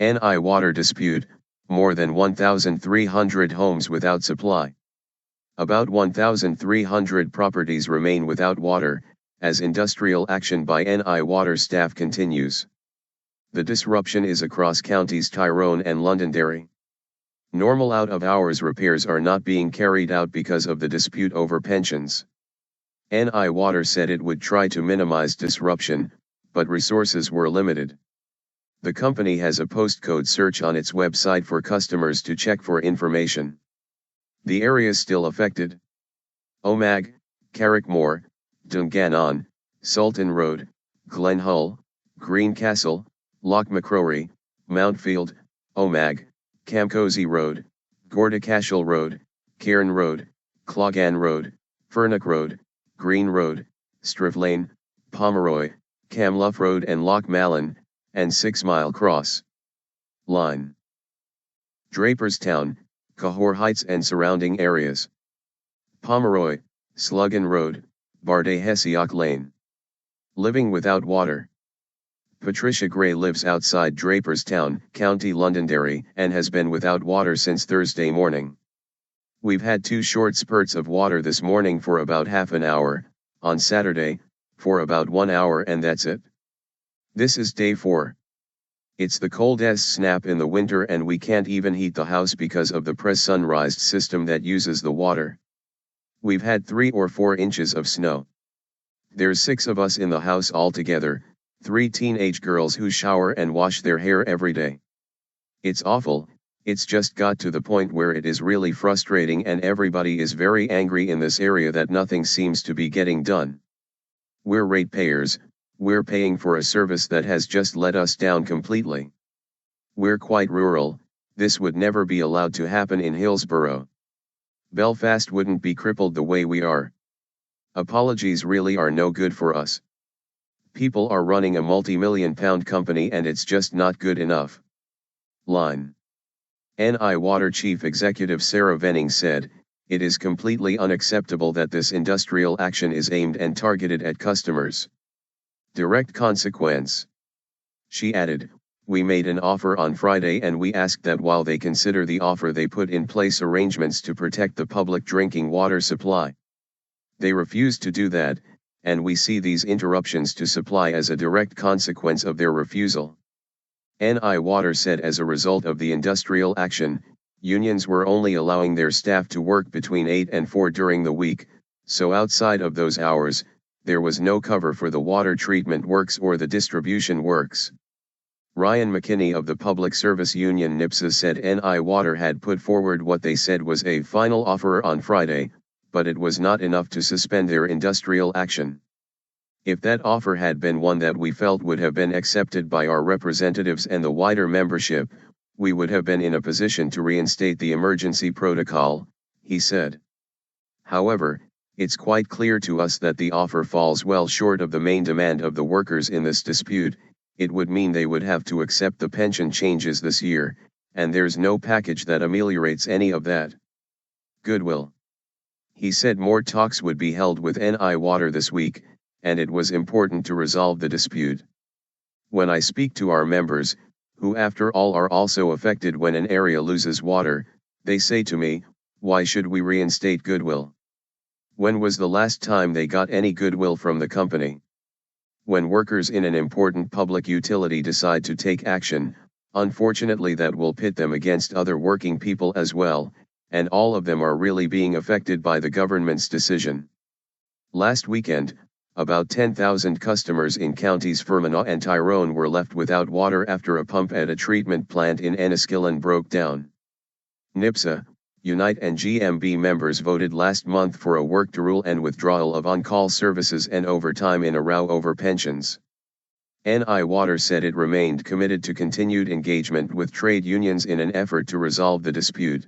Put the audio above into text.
NI water dispute, more than 1,300 homes without supply. About 1,300 properties remain without water, as industrial action by NI water staff continues. The disruption is across counties Tyrone and Londonderry. Normal out-of-hours repairs are not being carried out because of the dispute over pensions. NI Water said it would try to minimize disruption, but resources were limited. The company has a postcode search on its website for customers to check for information. The areas still affected: Omagh, Carrickmore, Dungannon, Sultan Road, Glenhull, Greencastle, Loch Macrory, Mountfield, Omagh, Camcozy Road, Gordacashel Road, Cairn Road, Clogan Road, Fernock Road, Green Road, Striff Lane, Pomeroy, Camluff Road and Loch Malin, and 6 Mile Cross Line. Draperstown, Cahor Heights and surrounding areas. Pomeroy, Sluggan Road, Barday Hesiok Lane. Living without water. Patricia Gray lives outside Draperstown, County Londonderry, and has been without water since Thursday morning. We've had 2 short spurts of water this morning for about half an hour, on Saturday, for about 1 hour, and that's it. This is day 4. It's the coldest snap in the winter and we can't even heat the house because of the pressurized system that uses the water. We've had 3 or 4 inches of snow. There's 6 of us in the house altogether, 3 teenage girls who shower and wash their hair every day. It's awful. It's just got to the point where it is really frustrating and everybody is very angry in this area that nothing seems to be getting done. We're ratepayers, we're paying for a service that has just let us down completely. We're quite rural, this would never be allowed to happen in Hillsborough. Belfast wouldn't be crippled the way we are. Apologies really are no good for us. People are running a multi-million-pound company and it's just not good enough. Line. NI Water Chief Executive Sarah Venning said, "It is completely unacceptable that this industrial action is aimed and targeted at customers. Direct consequence." She added, "We made an offer on Friday and we asked that while they consider the offer they put in place arrangements to protect the public drinking water supply. They refused to do that, and we see these interruptions to supply as a direct consequence of their refusal." NI Water said as a result of the industrial action, unions were only allowing their staff to work between 8 and 4 during the week, so outside of those hours, there was no cover for the water treatment works or the distribution works. Ryan McKinney of the Public Service Union NIPSA said NI Water had put forward what they said was a final offer on Friday, but it was not enough to suspend their industrial action. If that offer had been one that we felt would have been accepted by our representatives and the wider membership, we would have been in a position to reinstate the emergency protocol, he said. However, it's quite clear to us that the offer falls well short of the main demand of the workers in this dispute. It would mean they would have to accept the pension changes this year, and there's no package that ameliorates any of that. Goodwill. He said more talks would be held with NI Water this week, and it was important to resolve the dispute. When I speak to our members, who after all are also affected when an area loses water, they say to me, "Why should we reinstate goodwill? When was the last time they got any goodwill from the company?" When workers in an important public utility decide to take action, unfortunately that will pit them against other working people as well, and all of them are really being affected by the government's decision. Last weekend, about 10,000 customers in counties Fermanagh and Tyrone were left without water after a pump at a treatment plant in Enniskillen broke down. NIPSA, Unite and GMB members voted last month for a work rule and withdrawal of on-call services and overtime in a row over pensions. NI Water said it remained committed to continued engagement with trade unions in an effort to resolve the dispute.